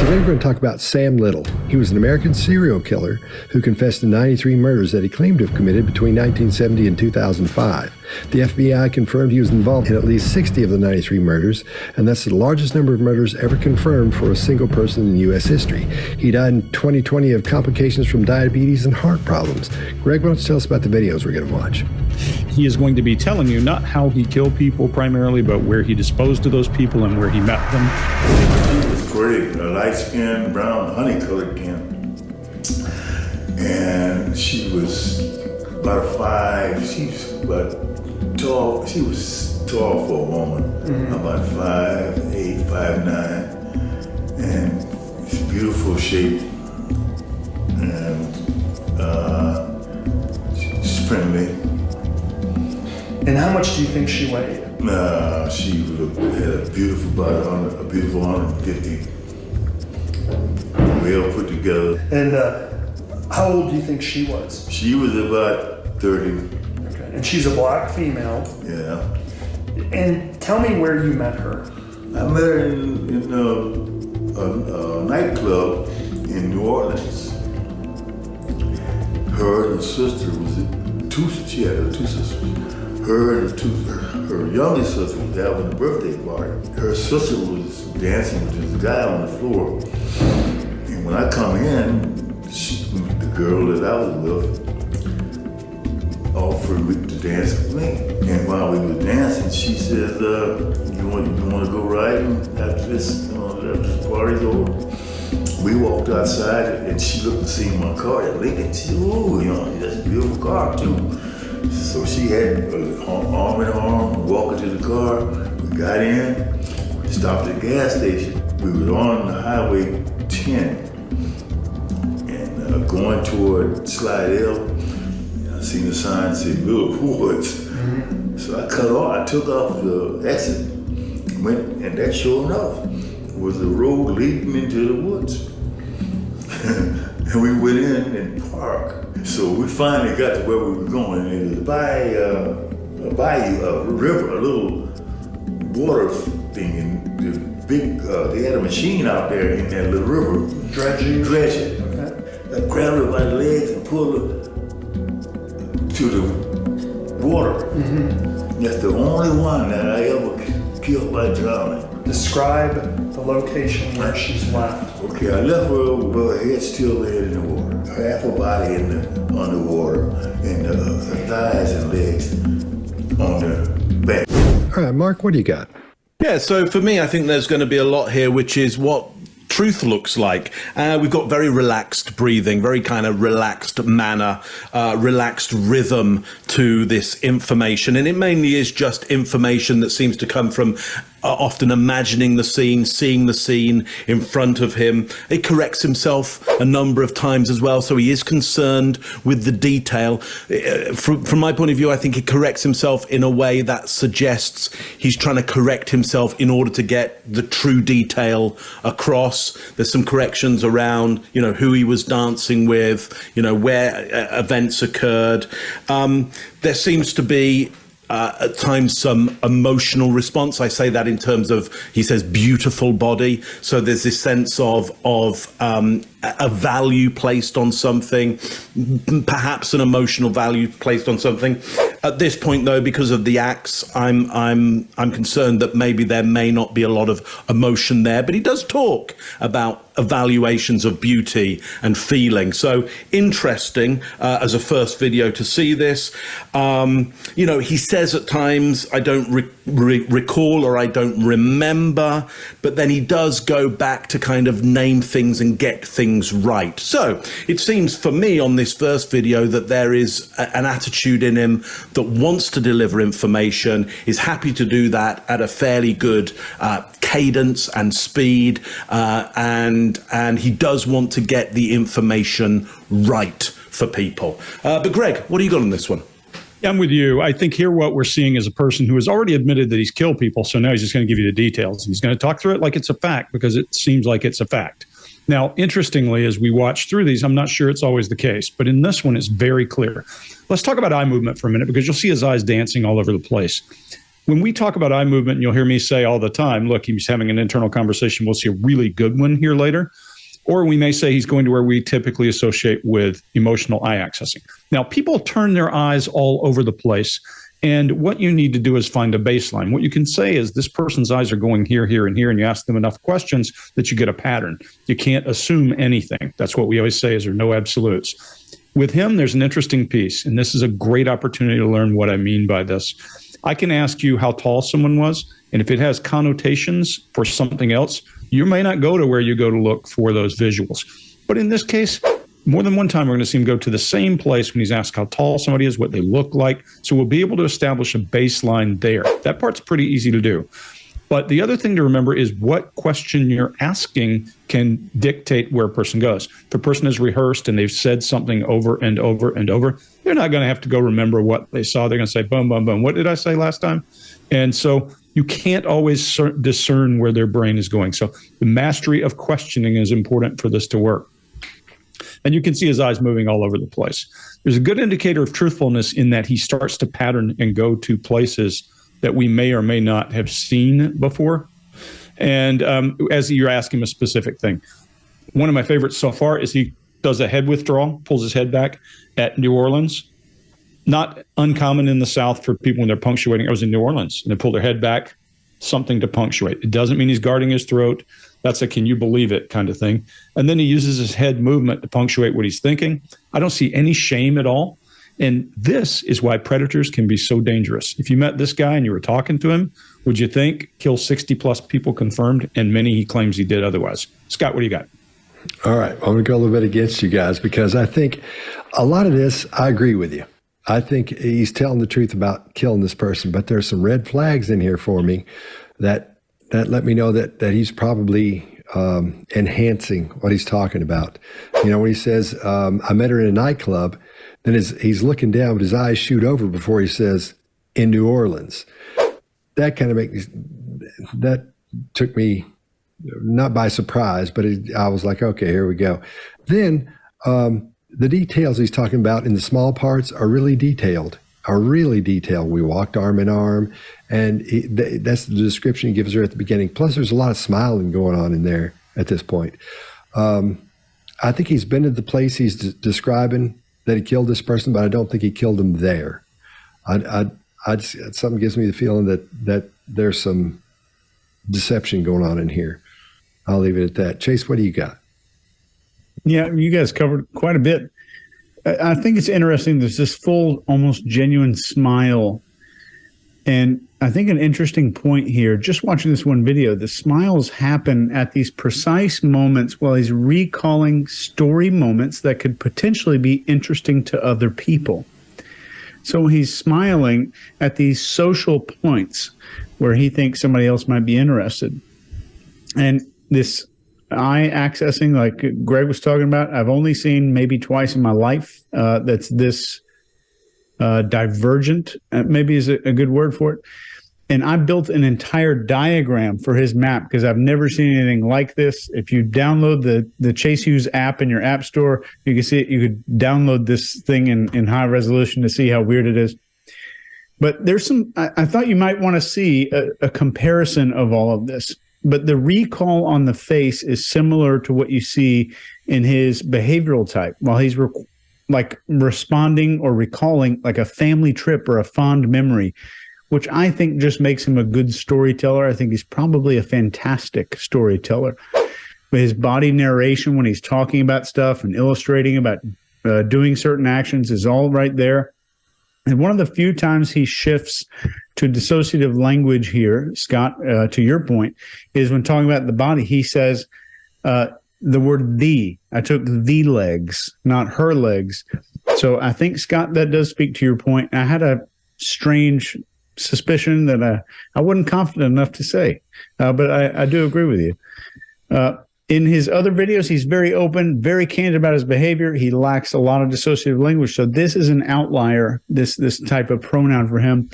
Today we're going to talk about Sam Little. He was an American serial killer who confessed to 93 murders that he claimed to have committed between 1970 and 2005. The FBI confirmed he was involved in at least 60 of the 93 murders, and that's the largest number of murders ever confirmed for a single person in U.S. history. He died in 2020 of complications from diabetes and heart problems. Greg, why don't you tell us about the videos we're going to watch? He is going to be telling you not how he killed people primarily, but where he disposed of those people and where he met them. She was great, a light-skinned, brown, honey-colored skin. And she was about 5, she was tall for a woman, about 5'8", 5'9", and it's beautiful shape, and she's friendly. And how much do you think she weighed? She had a beautiful body, a beautiful 150, well put together. And how old do you think she was? She was about 30. Okay. And she's a black female. Yeah. And tell me where you met her. I met her in a nightclub in New Orleans. Her and her sister she had her two sisters. Her youngest sister was having a birthday party. Her sister was dancing with this guy on the floor. And when I come in, the girl that I was with offered to dance with me. And while we were dancing, she said, you want to go riding after this party's over? We walked outside and she looked to see my car at Lincoln. She said, oh, that's a beautiful car too. So she had arm in arm, walking to the car. We got in, stopped at the gas station. We were on the Highway 10 and going toward Slidell. I seen the sign say Little Woods. So I cut off, I took off the exit, went, and that sure enough was the road leading into the woods. And we went in and parked. So we finally got to where we were going, and it was by a bayou, a river, a little water thing, and the big, they had a machine out there in that little river. Dredging? Okay. I grabbed her by the legs and pulled her to the water. That's the only one that I ever killed by drowning. Describe the location where she's left. Okay, I left her with her head still there in the water, half her body in the underwater, and her thighs and legs on the back. All right, Mark, what do you got? Yeah, so for me, I think there's going to be a lot here, which is what truth looks like. We've got very relaxed breathing, very kind of relaxed manner, relaxed rhythm to this information. And it mainly is just information that seems to come from often imagining the scene, seeing the scene in front of him. He corrects himself a number of times as well, so he is concerned with the detail. From my point of view, I think he corrects himself in a way that suggests he's trying to correct himself in order to get the true detail across. There's some corrections around, who he was dancing with, where events occurred. There seems to be at times some emotional response. I say that in terms of, he says, beautiful body. So there's this sense of a value placed on something, perhaps an emotional value placed on something. At this point, though, because of the acts, I'm concerned that maybe there may not be a lot of emotion there. But he does talk about evaluations of beauty and feeling. So interesting as a first video to see this. He says at times, I don't recall or I don't remember, but then he does go back to kind of name things and get things right. So it seems for me on this first video that there is an attitude in him that wants to deliver information, is happy to do that at a fairly good cadence and speed, and he does want to get the information right for people. But Greg, what do you got on this one? I'm with you. I think here what we're seeing is a person who has already admitted that he's killed people, so now he's just going to give you the details. He's going to talk through it like it's a fact because it seems like it's a fact. Now, interestingly, as we watch through these, I'm not sure it's always the case, but in this one, it's very clear. Let's talk about eye movement for a minute because you'll see his eyes dancing all over the place. when we talk about eye movement, you'll hear me say all the time, look, he's having an internal conversation. We'll see a really good one here later. Or we may say he's going to where we typically associate with emotional eye accessing. Now, people turn their eyes all over the place. And what you need to do is find a baseline. What you can say is this person's eyes are going here, here, and here, and you ask them enough questions that you get a pattern. You can't assume anything. That's what we always say is there are no absolutes. With him, there's an interesting piece, and this is a great opportunity to learn what I mean by this. I can ask you how tall someone was, and if it has connotations for something else, you may not go to where you go to look for those visuals. But in this case, more than one time, we're going to see him go to the same place when he's asked how tall somebody is, what they look like. So we'll be able to establish a baseline there. That part's pretty easy to do. But the other thing to remember is what question you're asking can dictate where a person goes. If a person has rehearsed and they've said something over and over and over, they're not going to have to go remember what they saw. They're going to say, boom, boom, boom. What did I say last time? And so you can't always discern where their brain is going. So the mastery of questioning is important for this to work. And you can see his eyes moving all over the place. There's a good indicator of truthfulness in that he starts to pattern and go to places that we may or may not have seen before. And as you're asking him a specific thing, one of my favorites so far is he does a head withdrawal, pulls his head back at New Orleans. Not uncommon in the South for people when they're punctuating. I was in New Orleans and they pull their head back, something to punctuate. It doesn't mean he's guarding his throat. That's a can you believe it kind of thing. And then he uses his head movement to punctuate what he's thinking. I don't see any shame at all. And this is why predators can be so dangerous. If you met this guy and you were talking to him, would you think kill 60 plus people confirmed, and many he claims he did otherwise? Scott, what do you got? All right. I'm going to go a little bit against you guys because I think a lot of this, I agree with you. I think he's telling the truth about killing this person, but there's some red flags in here for me that let me know that he's probably enhancing what he's talking about. You know, when he says, I met her in a nightclub, then he's looking down, but his eyes shoot over before he says, in New Orleans. That kind of that took me not by surprise, but I was like, okay, here we go. Then the details he's talking about in the small parts are really detailed. We walked arm in arm, and that's the description he gives her at the beginning. Plus, there's a lot of smiling going on in there at this point. I think he's been to the place he's describing that he killed this person, but I don't think he killed him there. Something gives me the feeling that there's some deception going on in here. I'll leave it at that. Chase, what do you got? Yeah, you guys covered quite a bit. I think it's interesting. There's this full, almost genuine smile. And I think an interesting point here, just watching this one video, the smiles happen at these precise moments while he's recalling story moments that could potentially be interesting to other people. So he's smiling at these social points where he thinks somebody else might be interested. And this eye accessing, like Greg was talking about, I've only seen maybe twice in my life that's this divergent, maybe is a good word for it. And I built an entire diagram for his map because I've never seen anything like this. If you download the Chase Hughes app in your app store, you can see it. You could download this thing in high resolution to see how weird it is. But there's some, I thought you might want to see a comparison of all of this. But the recall on the face is similar to what you see in his behavioral type. While he's responding or recalling like a family trip or a fond memory, which I think just makes him a good storyteller. I think he's probably a fantastic storyteller. But his body narration when he's talking about stuff and illustrating about doing certain actions is all right there. And one of the few times he shifts to dissociative language here, Scott, to your point, is when talking about the body, he says the word "the." I took "the legs," not "her legs." So I think, Scott, that does speak to your point. I had a strange suspicion that I wasn't confident enough to say, but I do agree with you. In his other videos, he's very open, very candid about his behavior. He lacks a lot of dissociative language. So this is an outlier, this type of pronoun for him.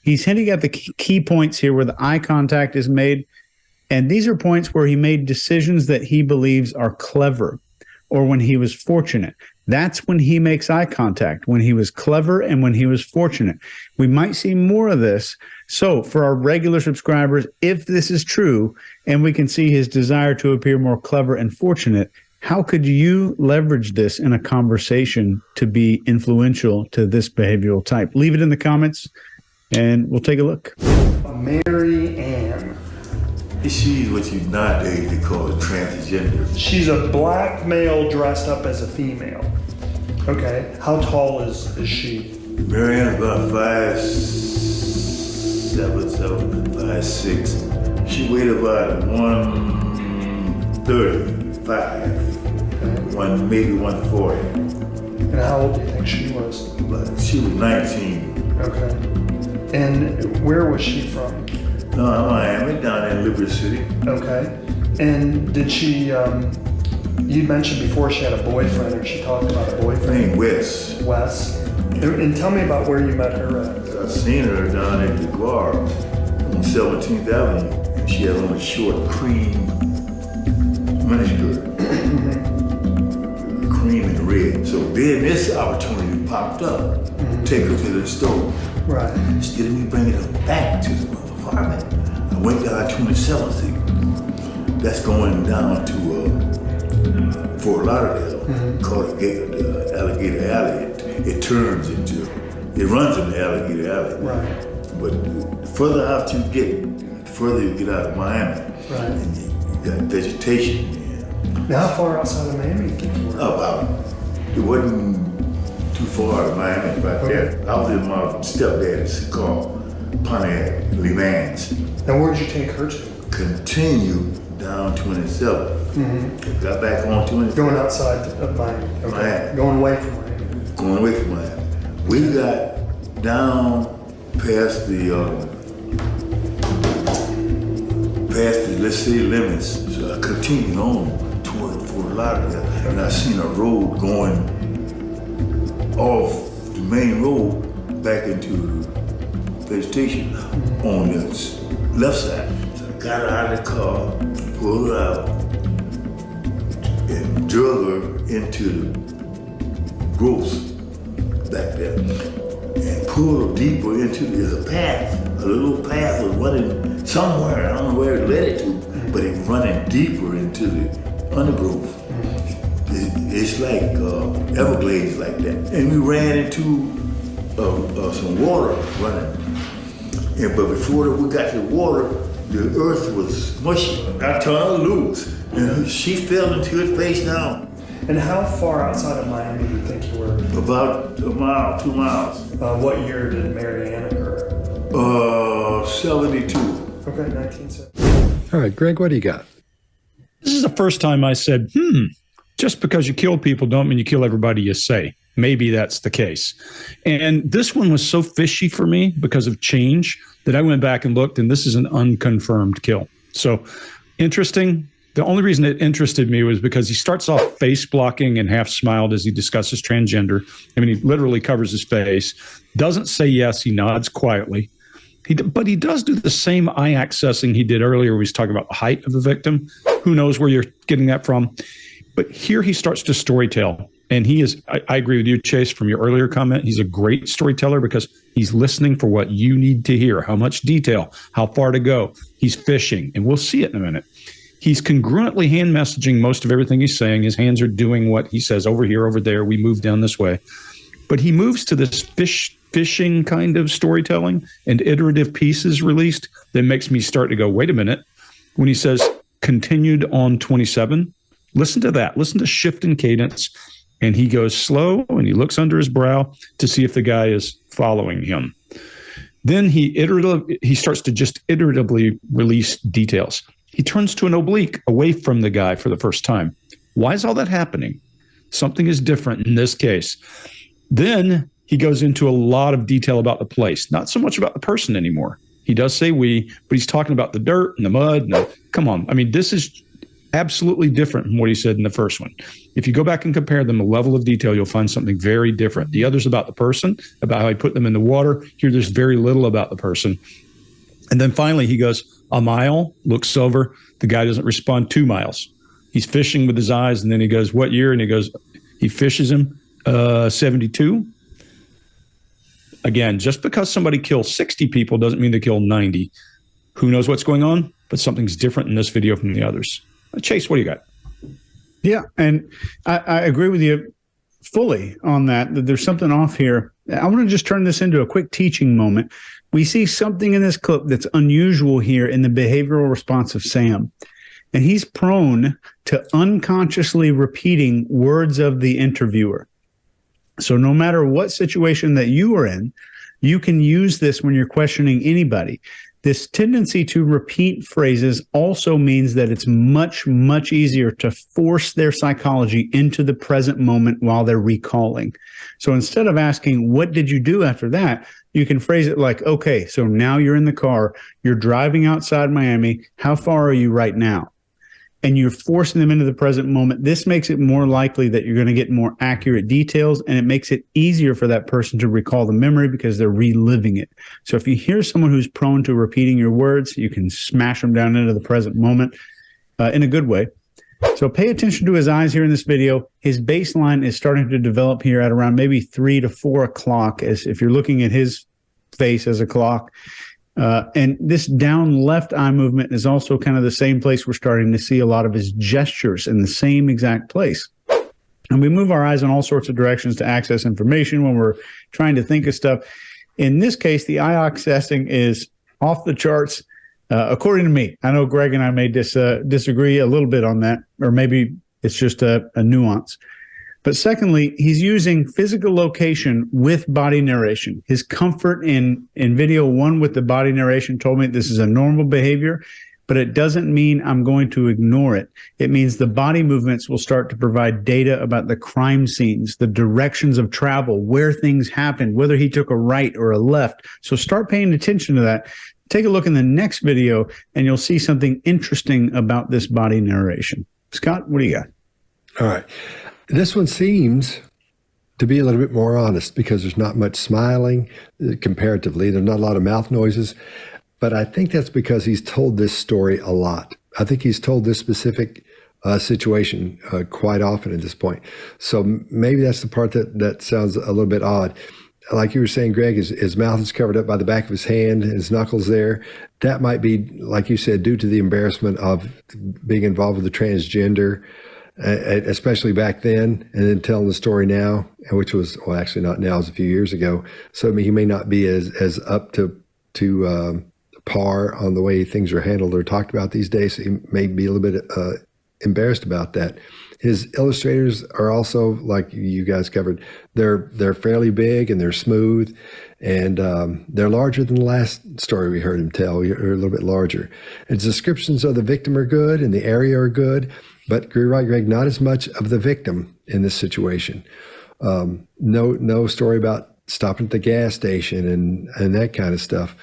He's hinting at the key points here where the eye contact is made. And these are points where he made decisions that he believes are clever or when he was fortunate. That's when he makes eye contact, when he was clever and when he was fortunate. We might see more of this. So for our regular subscribers, if this is true, and we can see his desire to appear more clever and fortunate, how could you leverage this in a conversation to be influential to this behavioral type? Leave it in the comments, and we'll take a look. Mary Ann. She's what you nowadays they call a transgender. She's a black male dressed up as a female. Okay. How tall is she? Marianne about 5'7", 5'6". She weighed about 135, maybe 140. And how old do you think she was? But she was 19. Okay. And where was she from? No, Miami, down in Liberty City. Okay. And did she, you mentioned before she had a boyfriend, or she talked about a boyfriend? Named Wes. Wes. And tell me about where you met her at. I seen her down at the Guar on 17th Avenue, and she had on a short cream miniskirt. Cream and red. So then this opportunity popped up. Take her to the store. Right. Instead of me bringing her back to the apartment, I went down 27th Street. That's going down to Fort Lauderdale, called the Alligator Alley. It runs in the Alligator Alley. Right. But the further out you get, the further you get out of Miami. Right. And you got vegetation. Now, how far outside of Miami do you think you were? It wasn't too far to Miami, about there. I was in my stepdad's car, Pontiac Le Mans. And where did you take her to? Continue down 27. Got back on 27. Going outside of Miami. Okay. Miami. Going away from Miami. Going away from Miami. We got down past the let's say limits. So I continued on toward Fort Lauderdale, and I seen a road going off the main road back into vegetation on the left side. So I got out of the car, pulled her out, and drug her into the growth back there, and pulled her deeper into there's a path. A little path was running somewhere. I don't know where it led it to, but it running deeper into the undergrowth. It's like Everglades like that. And we ran into some water running. But before we got to the water, the earth was mushy. I turned her loose, and she fell into it face down. And how far outside of Miami do you think you were? About a mile, 2 miles. What year did Mary Ann occur? 72. Okay, 1970. All right, Greg, what do you got? This is the first time I said, just because you kill people don't mean you kill everybody you say. Maybe that's the case. And this one was so fishy for me because of change that I went back and looked, and this is an unconfirmed kill. So interesting. The only reason it interested me was because he starts off face blocking and half smiled as he discusses transgender. I mean, he literally covers his face, doesn't say yes, he nods quietly. But he does do the same eye accessing he did earlier. He was talking about the height of the victim. Who knows where you're getting that from? But here he starts to storytell. And he is, I agree with you, Chase, from your earlier comment. He's a great storyteller because he's listening for what you need to hear, how much detail, how far to go. He's fishing, and we'll see it in a minute. He's congruently hand messaging most of everything he's saying. His hands are doing what he says over here, over there. We move down this way. But he moves to this fishing kind of storytelling, and iterative pieces released that makes me start to go, wait a minute. When he says continued on 27, listen to that. Listen to shift in cadence. And he goes slow and he looks under his brow to see if the guy is following him. Then he starts to just iteratively release details. He turns to an oblique away from the guy for the first time. Why is all that happening? Something is different in this case. Then he goes into a lot of detail about the place, not so much about the person anymore. He does say we, but he's talking about the dirt and the mud. And come on. I mean, this is absolutely different from what he said in the first one. If you go back and compare them, the level of detail, you'll find something very different. The other's about the person, about how he put them in the water. Here, there's very little about the person. And then finally, he goes, a mile, looks over. The guy doesn't respond. 2 miles. He's fishing with his eyes. And then he goes, what year? And he goes, he fishes him, 72. again, just because somebody kills 60 people doesn't mean they kill 90. Who knows what's going on? But something's different in this video from the others. Chase, what do you got? Yeah, and I agree with you fully on that there's something off here. I want to just turn this into a quick teaching moment. We see something in this clip that's unusual here in the behavioral response of Sam. And he's prone to unconsciously repeating words of the interviewer. So no matter what situation that you are in, you can use this when you're questioning anybody. This tendency to repeat phrases also means that it's much, much easier to force their psychology into the present moment while they're recalling. So instead of asking, what did you do after that? You can phrase it like, okay, so now you're in the car, you're driving outside Miami. How far are you right now? And you're forcing them into the present moment. This makes it more likely that you're going to get more accurate details, and it makes it easier for that person to recall the memory because they're reliving it. So if you hear someone who's prone to repeating your words, you can smash them down into the present moment in a good way. So pay attention to his eyes here in this video. His baseline is starting to develop here at around maybe 3 to 4 o'clock, as if you're looking at his face as a clock. And this down left eye movement is also kind of the same place we're starting to see a lot of his gestures in the same exact place. And we move our eyes in all sorts of directions to access information when we're trying to think of stuff. In this case, the eye accessing is off the charts, according to me. I know Greg and I may disagree a little bit on that, or maybe it's just a nuance. But secondly, he's using physical location with body narration. His comfort in video one with the body narration told me this is a normal behavior, but it doesn't mean I'm going to ignore it. It means the body movements will start to provide data about the crime scenes, the directions of travel, where things happened, whether he took a right or a left. So start paying attention to that. Take a look in the next video, and you'll see something interesting about this body narration. Scott, what do you got? All right. This one seems to be a little bit more honest because there's not much smiling comparatively. There's not a lot of mouth noises. But I think that's because he's told this story a lot. I think he's told this specific situation quite often at this point. So maybe that's the part that sounds a little bit odd. Like you were saying, Greg, his mouth is covered up by the back of his hand, his knuckles there. That might be, like you said, due to the embarrassment of being involved with the transgender, especially back then, and then telling the story now, which was, well, actually not now, it was a few years ago. So I mean, he may not be as up to par on the way things are handled or talked about these days. So he may be a little bit embarrassed about that. His illustrators are also, like you guys covered, they're fairly big and they're smooth, and they're larger than the last story we heard him tell. They're a little bit larger. His descriptions of the victim are good and the area are good, but you're right, Greg, not as much of the victim in this situation. No story about stopping at the gas station and that kind of stuff.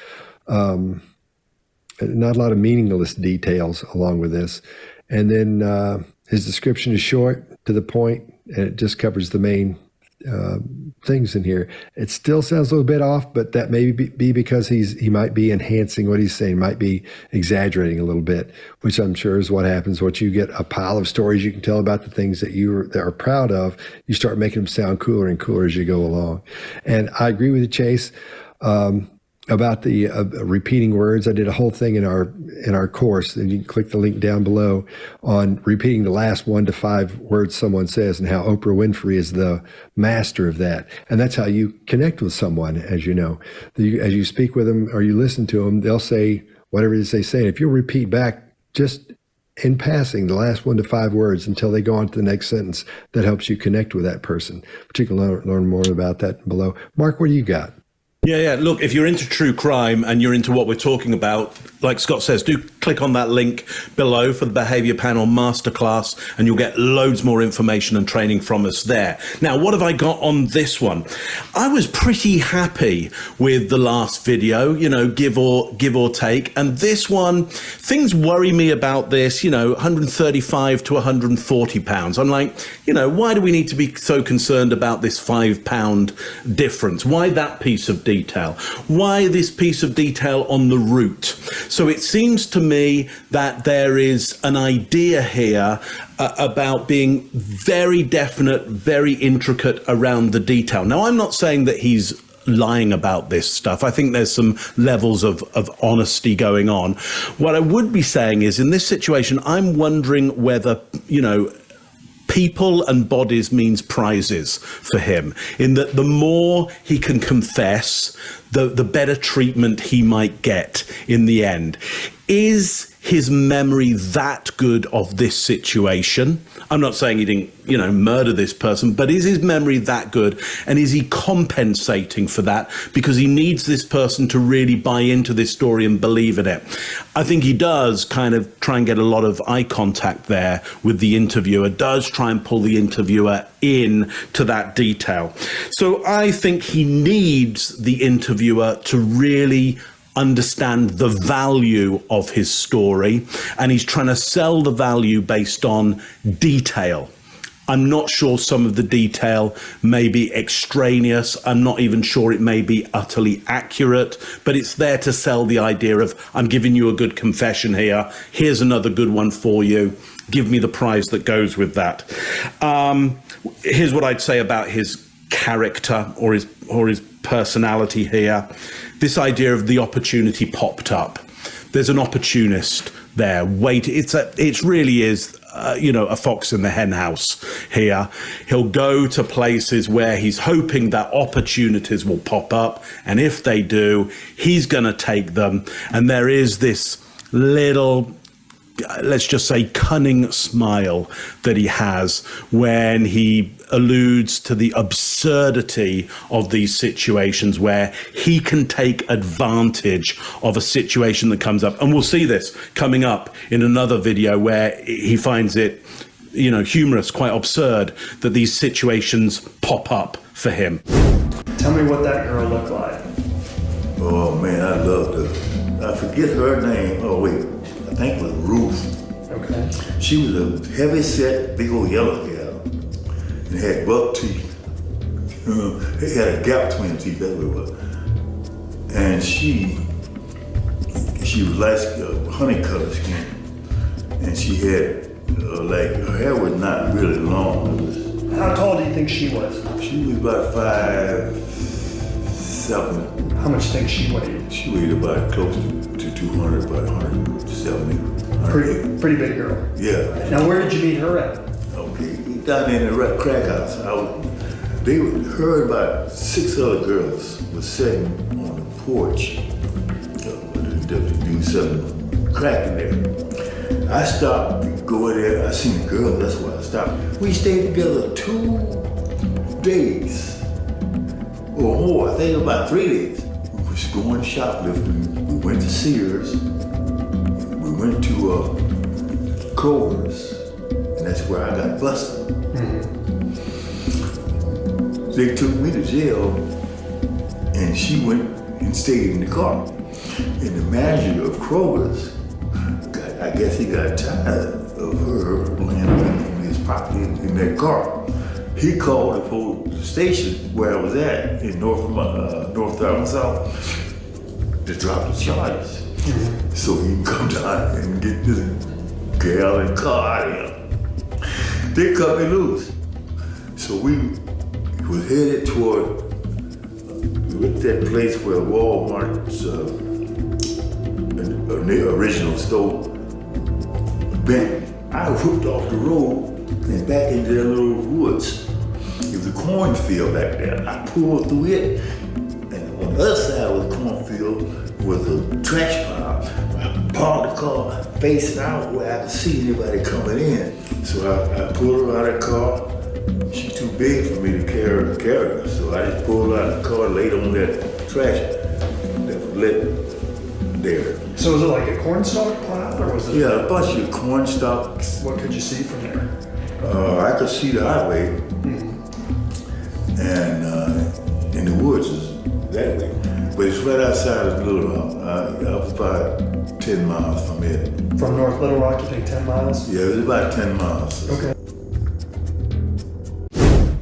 Not a lot of meaningless details along with this. And then his description is short, to the point, and it just covers the main things in here. It still sounds a little bit off, but that may be because he might be enhancing what he's saying, might be exaggerating a little bit, which I'm sure is what happens. Once you get a pile of stories you can tell about the things that that are proud of, you start making them sound cooler and cooler as you go along. And I agree with you, Chase, about the repeating words. I did a whole thing in our course, and you can click the link down below, on repeating the last 1 to 5 words someone says, and how Oprah Winfrey is the master of that. And that's how you connect with someone, as you know. As you speak with them or you listen to them, they'll say whatever it is they say. If you'll repeat back just in passing the last 1 to 5 words until they go on to the next sentence, that helps you connect with that person. But you can learn more about that below. Mark, what do you got? Yeah. Look, if you're into true crime and you're into what we're talking about, like Scott says, do click on that link below for the Behavior Panel Masterclass, and you'll get loads more information and training from us there. Now, what have I got on this one? I was pretty happy with the last video, give or take. And this one, things worry me about this, 135 to 140 pounds. I'm like, why do we need to be so concerned about this £5 difference? Why that piece of detail? Why this piece of detail on the route? So it seems to me that there is an idea here about being very definite, very intricate around the detail. Now, I'm not saying that he's lying about this stuff. I think there's some levels of honesty going on. What I would be saying is, in this situation, I'm wondering whether, people and bodies means prizes for him, in that the more he can confess, the better treatment he might get in the end. Is his memory that good of this situation? I'm not saying he didn't, murder this person, but is his memory that good? And is he compensating for that because he needs this person to really buy into this story and believe in it? I think he does kind of try and get a lot of eye contact there with the interviewer, does try and pull the interviewer in to that detail. So I think he needs the interviewer to really understand the value of his story, and he's trying to sell the value based on detail. I'm not sure some of the detail may be extraneous. I'm not even sure it may be utterly accurate, but it's there to sell the idea of, I'm giving you a good confession here. Here's another good one for you. Give me the prize that goes with that. Here's what I'd say about his character or his personality here. This idea of the opportunity popped up. There's an opportunist there. It really is, a fox in the hen house here. He'll go to places where he's hoping that opportunities will pop up, and if they do, he's going to take them. And there is this little, let's just say, cunning smile that he has when he alludes to the absurdity of these situations where he can take advantage of a situation that comes up. And we'll see this coming up in another video where he finds it, humorous, quite absurd that these situations pop up for him. Tell me what that girl looked like. Oh man, I loved her. I forget her name. Oh wait, I think it was Ruth. Okay. She was a heavy set, big old yellow hair, and had buck teeth. It had a gap between the teeth, that's what it was. And she was like honey colored skin, and she had her hair was not really long. How tall do you think she was? She was about 5'7". How much do you think she weighed? She weighed about close to 200, about 170. Pretty big girl. Yeah. Now, where did you meet her at? Okay, down in the crack house. Her and about 6 other girls were sitting on the porch. Doing some crack in there. I stopped to go in there. I seen the girl. That's why I stopped. We stayed together 2 days or more. I think about 3 days. We was going shoplifting. We went to Sears. We went to Kroger's, and that's where I got busted. Mm-hmm. They took me to jail, and she went and stayed in the car. And the manager of Kroger's, I guess he got tired of her laying up in his property in that car. He called the station where I was at in North Arkansas to drop the charges. Mm-hmm. So he can come down and get this gal and car out of here. They cut me loose. So we was headed toward that place where Walmart's original store been. I whooped off the road and back into that little woods. It was a cornfield back there. I pulled through it, and on the other side of the cornfield was a trash pile. I parked the car facing out where I could see anybody coming in. So I pulled her out of the car. She's too big for me to carry her. So I just pulled her out of the car, laid on that trash that was lit there. So was it like a cornstalk pile, or was it? Yeah, a bunch of corn stalks. What could you see from there? I could see the highway, and in the woods is that way. But it's right outside of Little Rock. I was about 10 miles from it. From North Little Rock, you think 10 miles? Yeah, it was about 10 miles. Okay.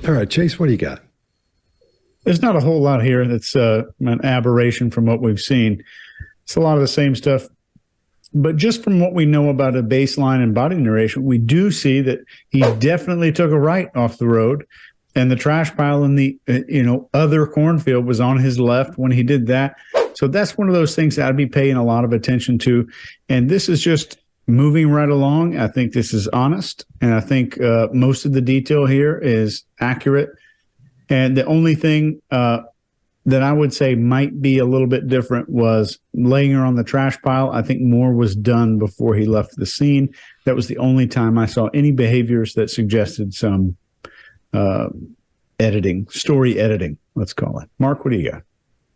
All right, Chase, what do you got? There's not a whole lot here that's an aberration from what we've seen. It's a lot of the same stuff. But just from what we know about a baseline and body narration, we do see that he definitely took a right off the road And the trash pile in the other cornfield was on his left when he did that. So that's one of those things that I'd be paying a lot of attention to. And this is just moving right along. I think this is honest, and I think most of the detail here is accurate. And the only thing that I would say might be a little bit different was laying her on the trash pile. I think more was done before he left the scene. That was the only time I saw any behaviors that suggested some story editing, let's call it. Mark, what do you got?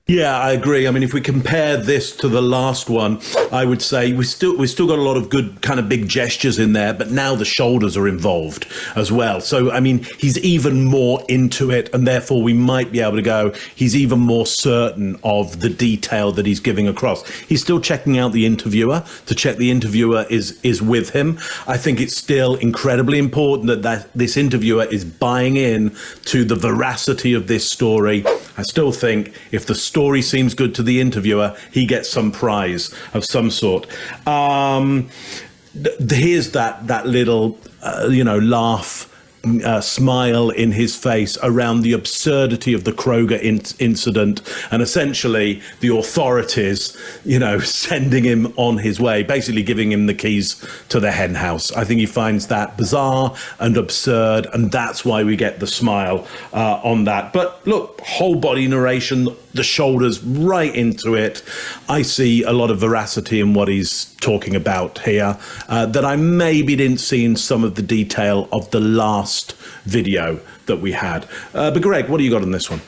Yeah, I agree. I mean, if we compare this to the last one, I would say we still got a lot of good kind of big gestures in there, but now the shoulders are involved as well. So, I mean, he's even more into it, and therefore we might be able to go, he's even more certain of the detail that he's giving across. He's still checking out the interviewer to check the interviewer is with him. I think it's still incredibly important that this interviewer is buying in to the veracity of this story. I still think if the story seems good to the interviewer, he gets some prize of some sort. Here's that little, laugh, smile in his face around the absurdity of the Kroger incident, and essentially the authorities, sending him on his way, basically giving him the keys to the hen house. I think he finds that bizarre and absurd, and that's why we get the smile on that. But look, whole body narration, the shoulders right into it. I see a lot of veracity in what he's talking about here that I maybe didn't see in some of the detail of the last video that we had. But Greg, what do you got on this one?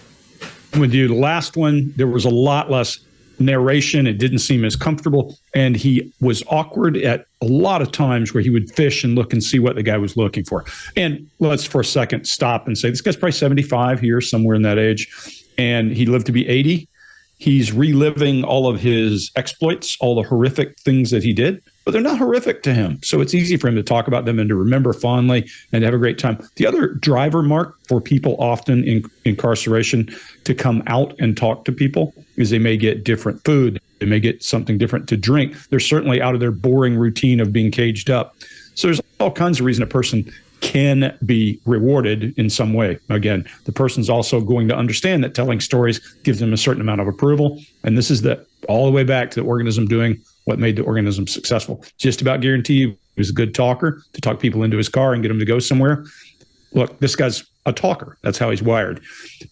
With you, the last one, there was a lot less narration. It didn't seem as comfortable. And he was awkward at a lot of times where he would fish and look and see what the guy was looking for. And let's for a second stop and say, this guy's probably 75 here, somewhere in that age. And he lived to be 80. He's reliving all of his exploits, all the horrific things that he did, but they're not horrific to him. So it's easy for him to talk about them and to remember fondly and to have a great time. The other driver, Mark, for people often in incarceration to come out and talk to people is they may get different food. They may get something different to drink. They're certainly out of their boring routine of being caged up. So there's all kinds of reason a person can be rewarded in some way. Again, the person's also going to understand that telling stories gives them a certain amount of approval. And this is all the way back to the organism doing what made the organism successful. Just about guarantee you he was a good talker to talk people into his car and get them to go somewhere. Look, this guy's a talker. That's how he's wired.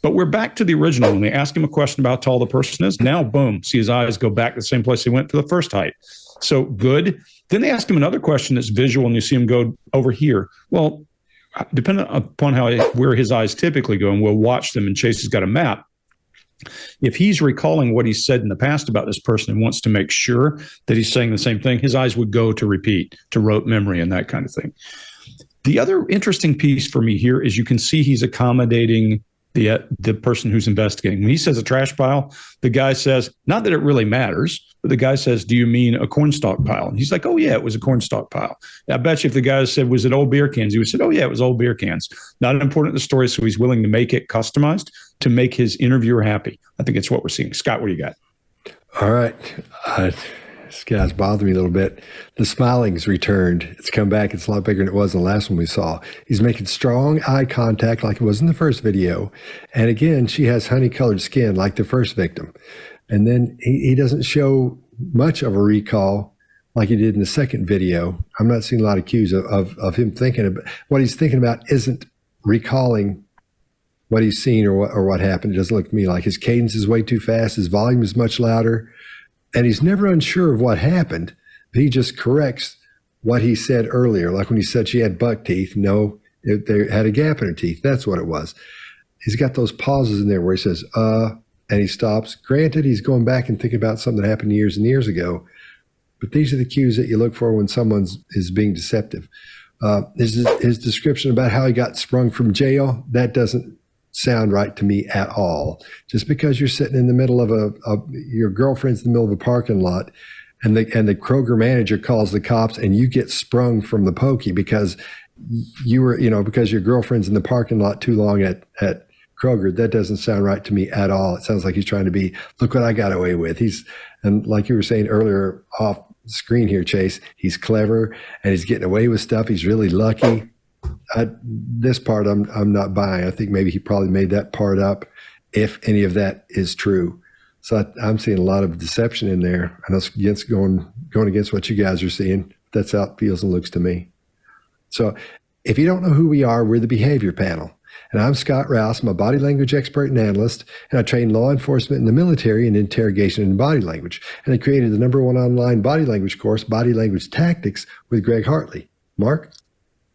But we're back to the original. When they ask him a question about how tall the person is, now, boom, see his eyes go back to the same place he went for the first height. So good. Then they ask him another question that's visual, and you see him go over here. Well, depending upon where his eyes typically go, and we'll watch them, and Chase has got a map. If he's recalling what he said in the past about this person and wants to make sure that he's saying the same thing, his eyes would go to repeat, to rote memory and that kind of thing. The other interesting piece for me here is you can see he's accommodating the person who's investigating. When he says a trash pile, the guy says, not that it really matters, but the guy says, do you mean a cornstalk pile? And he's like, oh, yeah, it was a cornstalk pile. I bet you if the guy said, was it old beer cans? He would have said, oh, yeah, it was old beer cans. Not important to the story, so he's willing to make it customized to make his interviewer happy. I think it's what we're seeing. Scott, what do you got? All right. This guy's bothered me a little bit. The smiling's returned. It's come back. It's a lot bigger than it was in the last one we saw. He's making strong eye contact like it was in the first video. And again, she has honey-colored skin like the first victim. And then he doesn't show much of a recall like he did in the second video. I'm not seeing a lot of cues of him thinking about what he's thinking about isn't recalling what he's seen or what happened. It doesn't look to me like his cadence is way too fast. His volume is much louder. And he's never unsure of what happened, but he just corrects what he said earlier. Like when he said she had buck teeth. No, they had a gap in her teeth. That's what it was. He's got those pauses in there where he says, and he stops. Granted, he's going back and thinking about something that happened years and years ago, but these are the cues that you look for when someone is being deceptive. His description about how he got sprung from jail, that doesn't sound right to me at all. Just because you're sitting in the middle of your girlfriend's in the middle of a parking lot, and the Kroger manager calls the cops, and you get sprung from the pokey because because your girlfriend's in the parking lot too long at Kroger. That doesn't sound right to me at all. It sounds like he's trying to be, look what I got away with. And like you were saying earlier off screen here, Chase, he's clever and he's getting away with stuff. He's really lucky. This part I'm not buying. I think maybe he probably made that part up, if any of that is true. So I'm seeing a lot of deception in there, and that's going against what you guys are seeing. That's how it feels and looks to me. So if you don't know who we are, we're the Behavior Panel. And I'm Scott Rouse. I'm a body language expert and analyst, and I train law enforcement in the military in interrogation and body language. And I created the #1 online body language course, Body Language Tactics, with Greg Hartley. Mark?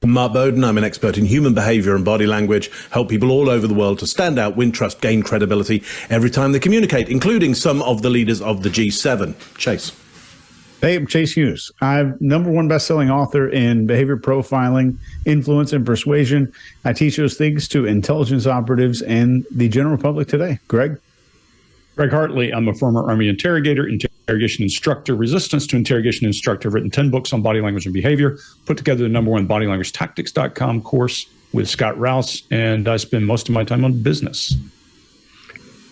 I'm Mark Bowden. I'm an expert in human behavior and body language, help people all over the world to stand out, win trust, gain credibility every time they communicate, including some of the leaders of the G7. Chase. Hey, I'm Chase Hughes. I'm #1 best-selling author in behavior profiling, influence, and persuasion. I teach those things to intelligence operatives and the general public today. Greg? Greg Hartley. I'm a former Army interrogator, interrogation instructor, resistance to interrogation instructor. I've written 10 books on body language and behavior, put together the #1 bodylanguagetactics.com course with Scott Rouse, and I spend most of my time on business.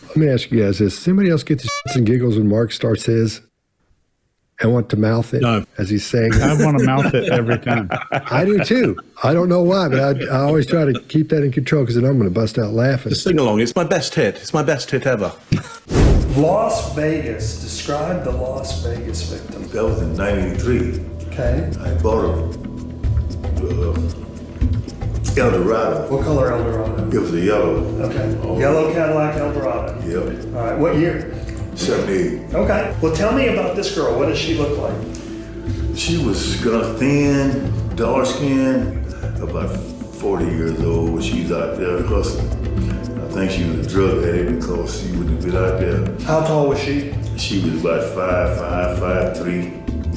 Let me ask you guys this. Does anybody else get the shits and giggles when Mark starts his? I want to mouth it as he's saying. I want to mouth it every time. I do too. I don't know why, but I always try to keep that in control because then I'm going to bust out laughing. Just sing along. It's my best hit. It's my best hit ever. Las Vegas. Describe the Las Vegas victim. That was in '93. Okay. I bought a Eldorado. What color Eldorado? It was a yellow. Okay. Oh. Yellow Cadillac Eldorado. Yep. All right. What year? 78. Okay. Well, tell me about this girl. What does she look like? She was kind of thin, dark skinned, about 40 years old. She's out there hustling. I think she was a drug addict because she would have been out there. How tall was she? She was about 5'5", 5'3".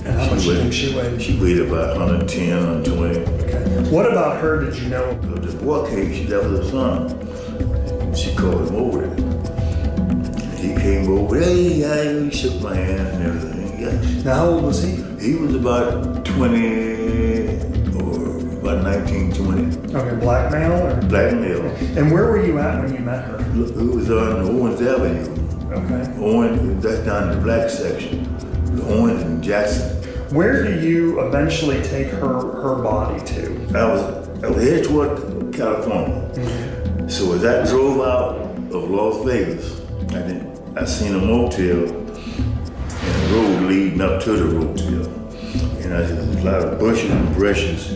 And how much do you think she weighed? She weighed about 110, 120. Okay. What about her did you know? The boy came, that was her son. She called him over there. He came over, hey, he shook my hand and everything. Yeah. Now, how old was he? He was about 20 or about 19, 20. Okay, black male or? Black male. And where were you at when you met her? It was on Owens Avenue. Okay. Owens, that's down in the black section. Owens and Jackson. Where do you eventually take her body to? I was headed toward California. Mm-hmm. So as I drove out of Las Vegas, I seen a motel and a road leading up to the motel. And there's a lot of bushes and brushes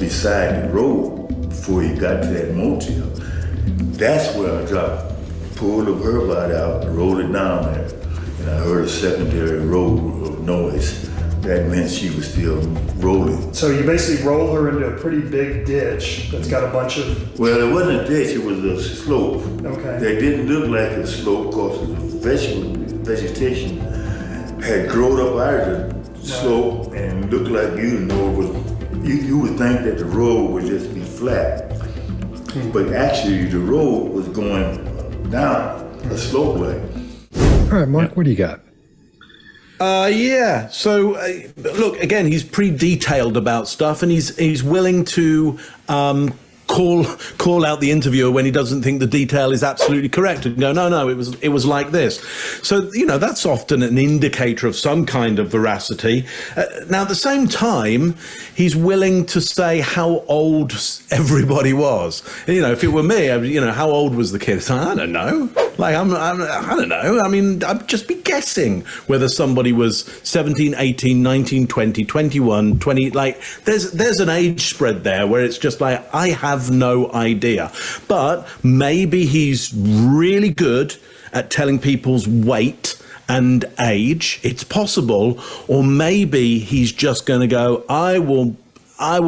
beside the road before you got to that motel. That's where I pulled up her body out and rolled it down there. And I heard a secondary roll of noise. That meant she was still rolling. So you basically roll her into a pretty big ditch that's got a bunch of... Well, it wasn't a ditch, it was a slope. Okay. That didn't look like a slope because the vegetation had grown up out of the slope and looked like you would think that the road would just be flat. But actually the road was going down a slope way. All right, Mark, what do you got? So look, again, he's pretty detailed about stuff, and he's willing to call out the interviewer when he doesn't think the detail is absolutely correct and go, no, it was like this. So, that's often an indicator of some kind of veracity. Now, at the same time, he's willing to say how old everybody was. If it were me, how old was the kid? I don't know. I don't know. I mean, I'd just be guessing whether somebody was 17, 18, 19, 20, 21, 20. There's an age spread there where it's just like, I have no idea. But maybe he's really good at telling people's weight and age. It's possible. Or maybe he's just going to go, I will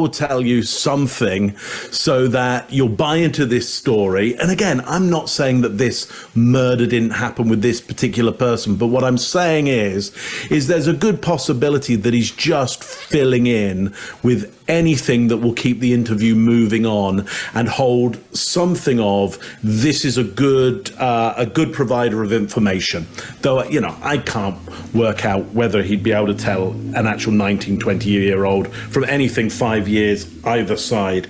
tell you something so that you'll buy into this story. And again, I'm not saying that this murder didn't happen with this particular person, but what I'm saying is there's a good possibility that he's just filling in with anything that will keep the interview moving on and hold something of, this is a good provider of information. Though, I can't work out whether he'd be able to tell an actual 19, 20-year-old from anything 5 years either side.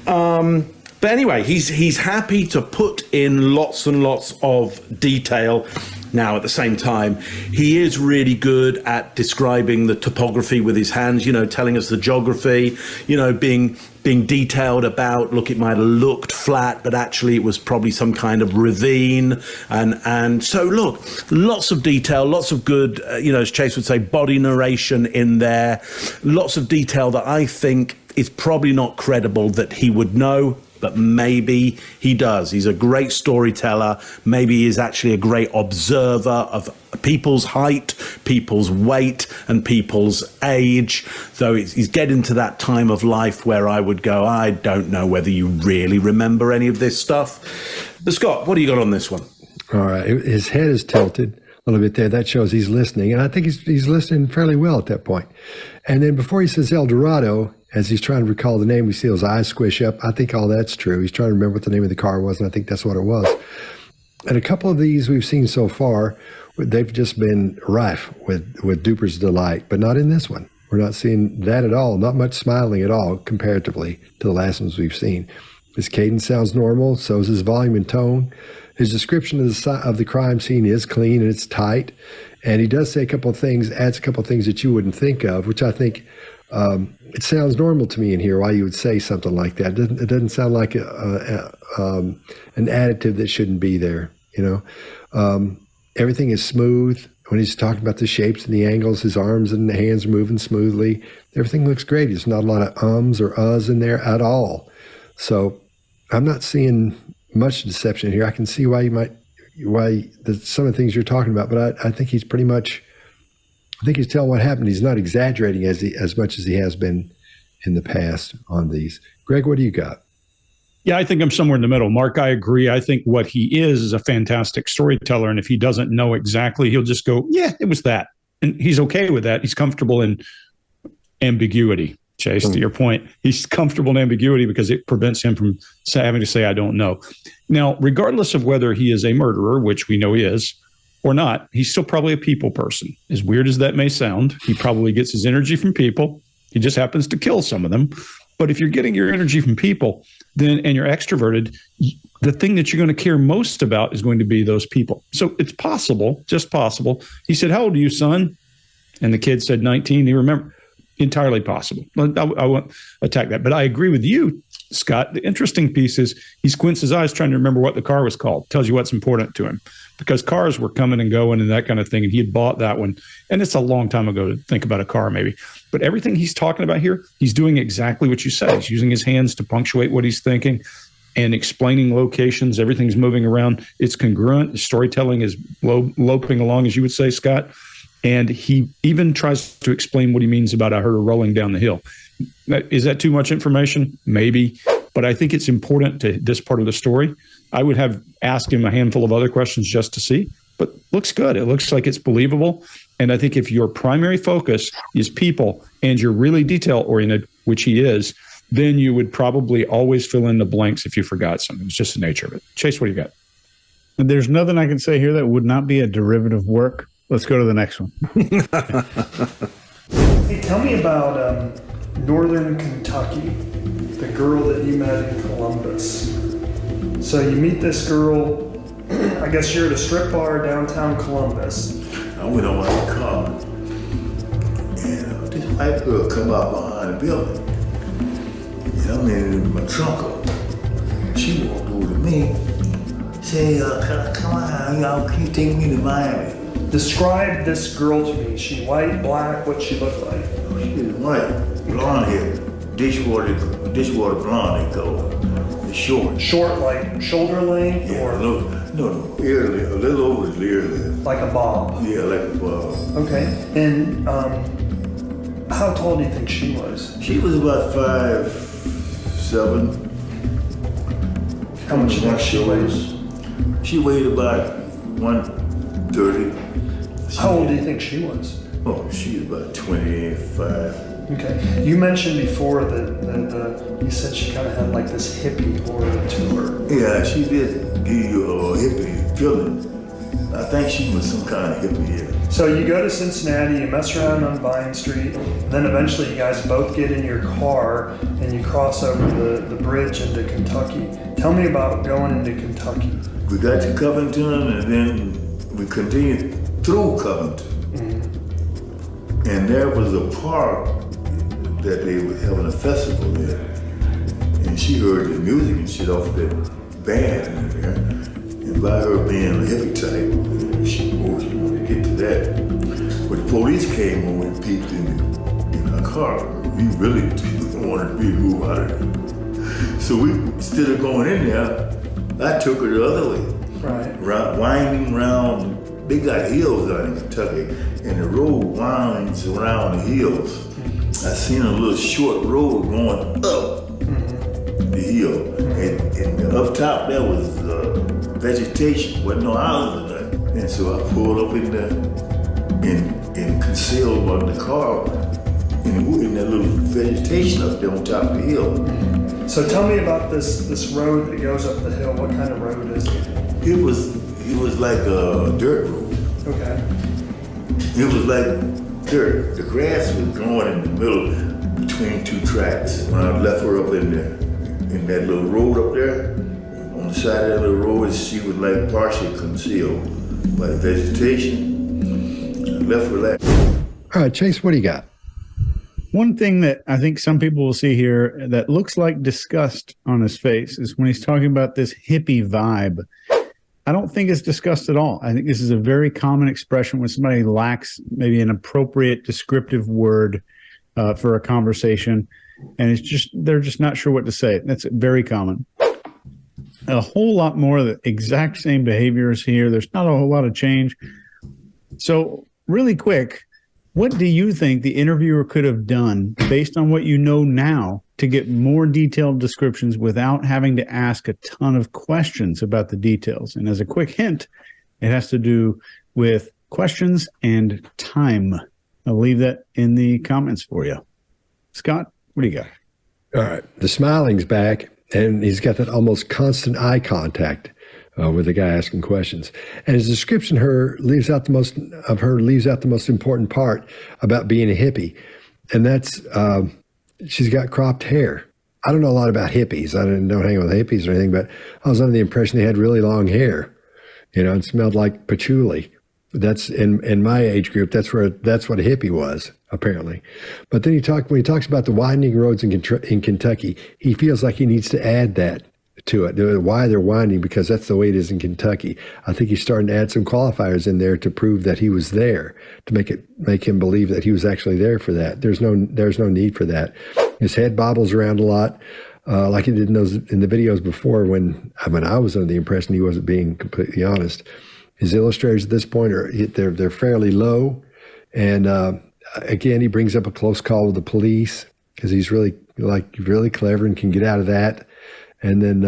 But anyway, he's happy to put in lots and lots of detail. Now, at the same time, he is really good at describing the topography with his hands, telling us the geography, being detailed about, look, it might have looked flat, but actually it was probably some kind of ravine. And so, look, lots of detail, lots of good, as Chase would say, body narration in there, lots of detail that I think is probably not credible that he would know, but maybe he does. He's a great storyteller. Maybe he's actually a great observer of people's height, people's weight, and people's age. So he's getting to that time of life where I would go, I don't know whether you really remember any of this stuff. But Scott, what do you got on this one? All right. His head is tilted a little bit there. That shows he's listening. And I think he's listening fairly well at that point. And then before he says El Dorado, as he's trying to recall the name, we see his eyes squish up. I think all that's true. He's trying to remember what the name of the car was, and I think that's what it was. And a couple of these we've seen so far, they've just been rife with duper's delight, but not in this one. We're not seeing that at all. Not much smiling at all comparatively to the last ones we've seen. His cadence sounds normal, so is his volume and tone. His description of the crime scene is clean and it's tight. And he does say a couple of things, adds a couple of things that you wouldn't think of, which I think it sounds normal to me in here why you would say something like that. It doesn't sound like an additive that shouldn't be there, Everything is smooth. When he's talking about the shapes and the angles, his arms and the hands are moving smoothly. Everything looks great. There's not a lot of ums or uhs in there at all. So I'm not seeing much deception here. I can see why some of the things you're talking about, but I think he's pretty much, I think he's telling what happened. He's not exaggerating as much as he has been in the past on these. Greg, what do you got? Yeah, I think I'm somewhere in the middle. Mark, I agree. I think what he is a fantastic storyteller. And if he doesn't know exactly, he'll just go, yeah, it was that. And he's okay with that. He's comfortable in ambiguity. Chase, to your point, he's comfortable in ambiguity because it prevents him from having to say, I don't know. Now, regardless of whether he is a murderer, which we know he is, or not, he's still probably a people person. As weird as that may sound, he probably gets his energy from people. He just happens to kill some of them. But if you're getting your energy from people, and you're extroverted, the thing that you're going to care most about is going to be those people. So it's possible, just possible. He said, how old are you, son? And the kid said 19. You remember? Entirely possible. I won't attack that. But I agree with you, Scott. The interesting piece is he squints his eyes trying to remember what the car was called. Tells you what's important to him. Because cars were coming and going and that kind of thing. And he had bought that one. And it's a long time ago to think about a car maybe. But everything he's talking about here, he's doing exactly what you said. He's using his hands to punctuate what he's thinking and explaining locations. Everything's moving around. It's congruent. The storytelling is loping along, as you would say, Scott. And he even tries to explain what he means about I heard her rolling down the hill. Is that too much information? Maybe. But I think it's important to this part of the story. I would have asked him a handful of other questions just to see. But looks good. It looks like it's believable. And I think if your primary focus is people and you're really detail-oriented, which he is, then you would probably always fill in the blanks if you forgot something. It's just the nature of it. Chase, what do you got? There's nothing I can say here that would not be a derivative work. Let's go to the next one. Hey, tell me about Northern Kentucky, the girl that you met in Columbus. So you meet this girl, I guess you're at a strip bar downtown Columbus. I went on my car, and this white girl come out behind the building. And I'm in my trunk up. She walked over to me, say, come on, y'all keep taking me to Miami. Describe this girl to me. Is she white, black? What she look like? She was white, blonde hair, dishwater blonde, they call it. It's short. Short, like shoulder length, Yeah, or no, ear length, a little over his ear length. like a bob? Yeah, like a bob. Okay. And how tall do you think she was? She was about 5'7". How much do you think she weighs? She weighed about 130. How old do you think she was? Oh, she was about 25. Okay. You mentioned before that you said she kind of had like this hippie aura to her. Yeah, she did give you a hippie feeling. I think she was some kind of hippie, yeah. So you go to Cincinnati, you mess around on Vine Street, then eventually you guys both get in your car and you cross over the bridge into Kentucky. Tell me about going into Kentucky. We got to Covington, and then we continued through Covington. And there was a park that they were having a festival there. And she heard the music and shit off that band in there. And by her being a hippie type, she wanted to get to that. But the police came when we peeped in our car. We really wanted to be moved out of there. So we, instead of going in there, I took her the other way. Right. Winding around, they got hills out in Kentucky, and the road winds around the hills. I seen a little short road going up the hill, and up top there was vegetation, wasn't no houses or nothing. And so I pulled up in there and concealed on the car in that little vegetation up there on top of the hill. So tell me about this road that goes up the hill. What kind of road is it? It was like a dirt road. Okay. It was like dirt. The grass was growing in the middle between two tracks. When I left her up in that little road up there, on the side of that little road, she was like partially concealed by the vegetation. I left her like. All right, Chase, what do you got? One thing that I think some people will see here that looks like disgust on his face is when he's talking about this hippie vibe. I don't think it's disgust at all. I think this is a very common expression when somebody lacks maybe an appropriate descriptive word for a conversation, and it's just they're just not sure what to say. That's very common. A whole lot more of the exact same behaviors here. There's not a whole lot of change. So really quick, what do you think the interviewer could have done based on what you know now to get more detailed descriptions without having to ask a ton of questions about the details? And as a quick hint, it has to do with questions and time. I'll leave that in the comments for you. Scott, what do you got? All right. The smiling's back, and he's got that almost constant eye contact with the guy asking questions. And his description leaves out the most important part about being a hippie. And that's she's got cropped hair. I don't know a lot about hippies. I don't hang out with hippies or anything, but I was under the impression they had really long hair. It smelled like patchouli. That's in my age group. That's what a hippie was, apparently. But then when he talks about the widening roads in Kentucky, he feels like he needs to add that to it. Why they're winding, because that's the way it is in Kentucky. I think he's starting to add some qualifiers in there to prove that he was there, to make him believe that he was actually there for that. There's no need for that. His head bobbles around a lot, like he did in the videos before when I was under the impression he wasn't being completely honest. His illustrators at this point they're fairly low, and again he brings up a close call with the police because he's really clever and can get out of that. And then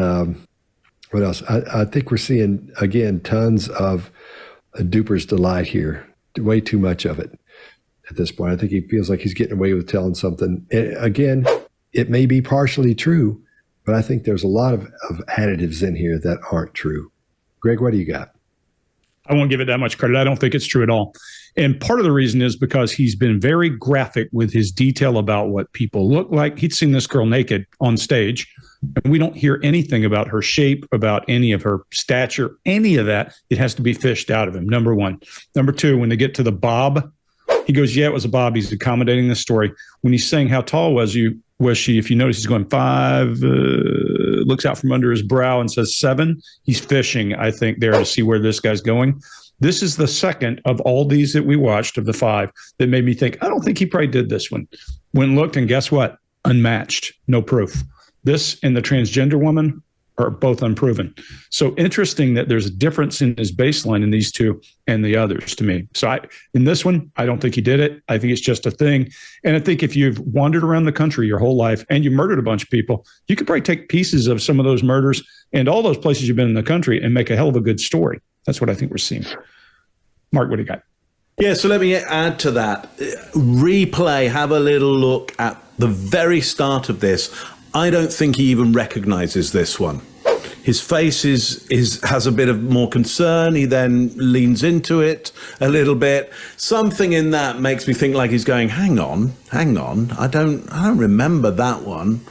what else? I think we're seeing, again, tons of duper's delight here. Way too much of it at this point. I think he feels like he's getting away with telling something. Again, it may be partially true, but I think there's a lot of additives in here that aren't true. Greg, what do you got? I won't give it that much credit. I don't think it's true at all. And part of the reason is because he's been very graphic with his detail about what people look like. He'd seen this girl naked on stage, and we don't hear anything about her shape, about any of her stature, any of that. It has to be fished out of him, number one. Number two, when they get to the bob, he goes, yeah, it was a bob. He's accommodating the story. When he's saying how tall was she, if you notice, he's going 5, looks out from under his brow and says 7. He's fishing, I think, there to see where this guy's going. This is the second of all these that we watched of the 5 that made me think, I don't think he probably did this one. Went and looked, and guess what? Unmatched. No proof. This and the transgender woman are both unproven. So interesting that there's a difference in his baseline in these two and the others to me. So in this one, I don't think he did it. I think it's just a thing. And I think if you've wandered around the country your whole life and you murdered a bunch of people, you could probably take pieces of some of those murders and all those places you've been in the country and make a hell of a good story. That's what I think we're seeing. Mark, what do you got? Yeah, so let me add to that. Replay, have a little look at the very start of this. I don't think he even recognizes this one. His face has a bit of more concern. He then leans into it a little bit. Something in that makes me think like he's going, hang on. I don't remember that one.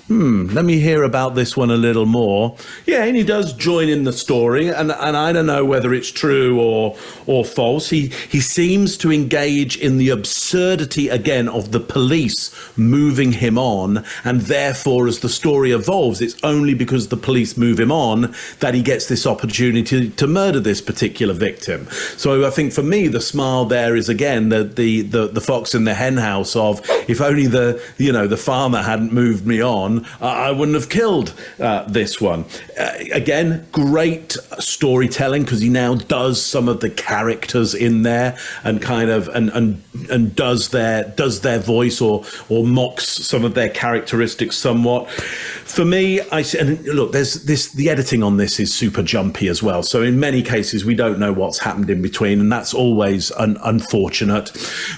let me hear about this one a little more. Yeah, and he does join in the story, and I don't know whether it's true or false. He seems to engage in the absurdity, again, of the police moving him on, and therefore, as the story evolves, it's only because the police move him on that he gets this opportunity to murder this particular victim. So I think for me, the smile there is, again, the fox in the hen house of, if only the farmer hadn't moved me on, I wouldn't have killed this one. Again, great storytelling, because he now does some of the characters in there and kind of and does their voice or mocks some of their characteristics somewhat. For me, and look, the editing on this is super jumpy as well. So in many cases, we don't know what's happened in between, and that's always unfortunate.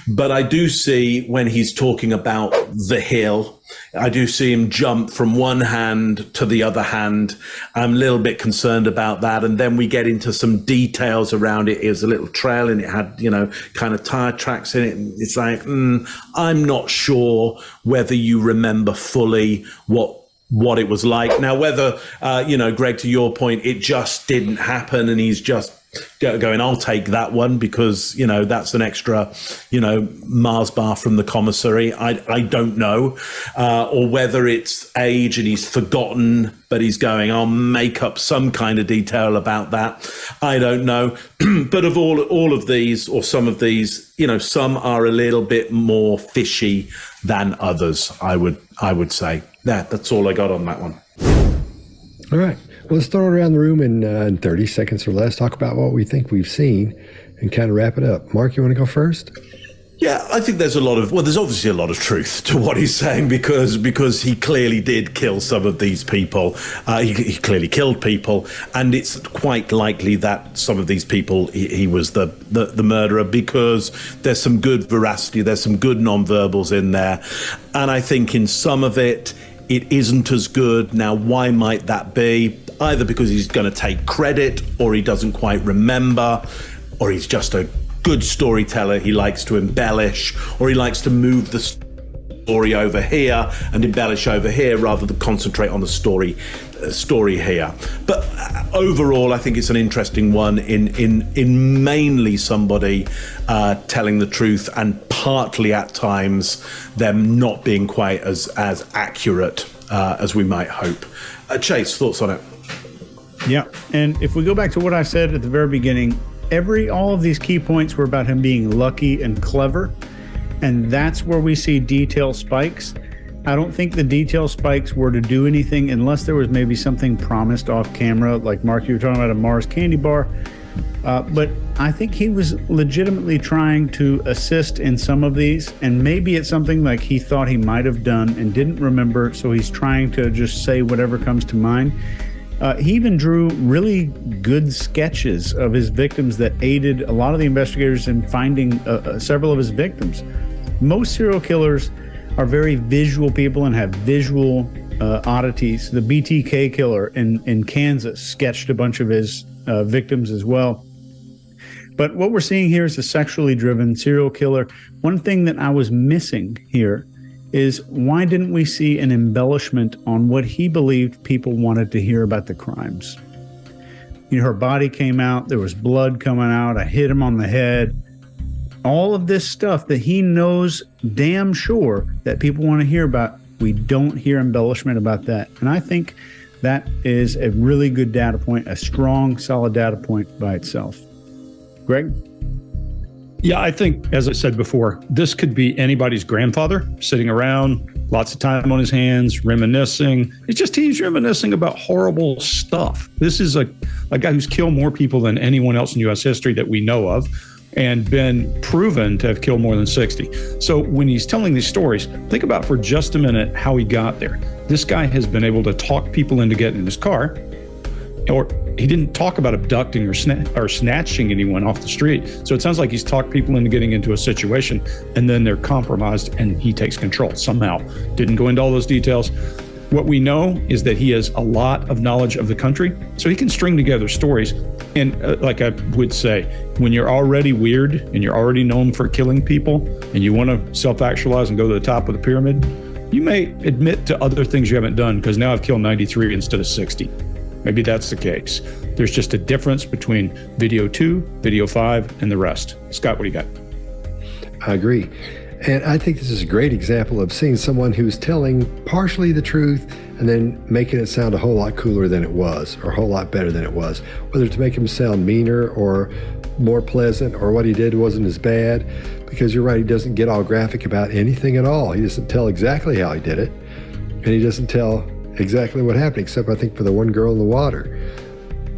But I do see, when he's talking about the hill, I do see him jump from one hand to the other hand. I'm a little bit concerned about that. And then we get into some details around it. It was a little trail, and it had, kind of tire tracks in it. It's like, I'm not sure whether you remember fully what it was like. Now, whether, Greg, to your point, it just didn't happen and he's just going, I'll take that one because, that's an extra, Mars bar from the commissary. I don't know. Or whether it's age and he's forgotten, but he's going, I'll make up some kind of detail about that. I don't know. But of all of these, or some of these, some are a little bit more fishy than others, I would say. That's all I got on that one. All right. Well, let's throw it around the room in 30 seconds or less, talk about what we think we've seen, and kind of wrap it up. Mark, you want to go first? Yeah, I think there's obviously a lot of truth to what he's saying because he clearly did kill some of these people. He clearly killed people, and it's quite likely that some of these people he was the murderer, because there's some good veracity, there's some good nonverbals in there, and I think in some of it isn't as good. Now, why might that be? Either because he's going to take credit, or he doesn't quite remember, or he's just a good storyteller. He likes to embellish, or he likes to move the story over here and embellish over here rather than concentrate on the story here. But overall, I think it's an interesting one in mainly somebody telling the truth, and partly at times them not being quite as accurate as we might hope. Chase, thoughts on it? Yeah, and if we go back to what I said at the very beginning, all of these key points were about him being lucky and clever, and that's where we see detail spikes. I don't think the detail spikes were to do anything unless there was maybe something promised off camera, like Mark, you were talking about a Mars candy bar. But I think he was legitimately trying to assist in some of these, and maybe it's something like he thought he might have done and didn't remember, so he's trying to just say whatever comes to mind. He even drew really good sketches of his victims that aided a lot of the investigators in finding several of his victims. Most serial killers are very visual people and have visual oddities. The BTK killer in Kansas sketched a bunch of his victims as well. But what we're seeing here is a sexually driven serial killer. One thing that I was missing here is, why didn't we see an embellishment on what he believed people wanted to hear about the crimes? Her body came out, there was blood coming out, I hit him on the head. All of this stuff that he knows damn sure that people want to hear about, we don't hear embellishment about that. And I think that is a really good data point, a strong, solid data point by itself. Greg? Yeah, I think, as I said before, this could be anybody's grandfather sitting around, lots of time on his hands, reminiscing. He's reminiscing about horrible stuff. This is a guy who's killed more people than anyone else in U.S. history that we know of, and been proven to have killed more than 60. So when he's telling these stories, think about for just a minute how he got there. This guy has been able to talk people into getting in his car, or he didn't talk about abducting or snatching anyone off the street. So it sounds like he's talked people into getting into a situation, and then they're compromised and he takes control somehow. Didn't go into all those details. What we know is that he has a lot of knowledge of the country, so he can string together stories. And like I would say, when you're already weird and you're already known for killing people and you want to self-actualize and go to the top of the pyramid, you may admit to other things you haven't done because now I've killed 93 instead of 60. Maybe that's the case. There's just a difference between video 2, video 5, and the rest. Scott, what do you got? I agree. And I think this is a great example of seeing someone who's telling partially the truth and then making it sound a whole lot cooler than it was, or a whole lot better than it was, whether to make him sound meaner or more pleasant, or what he did wasn't as bad. Because you're right, he doesn't get all graphic about anything at all. He doesn't tell exactly how he did it, and he doesn't tell exactly what happened, except I think for the one girl in the water.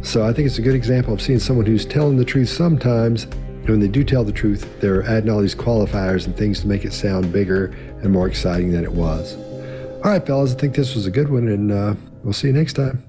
So I think it's a good example of seeing someone who's telling the truth sometimes, and when they do tell the truth, they're adding all these qualifiers and things to make it sound bigger and more exciting than it was. All right, fellas, I think this was a good one, and we'll see you next time.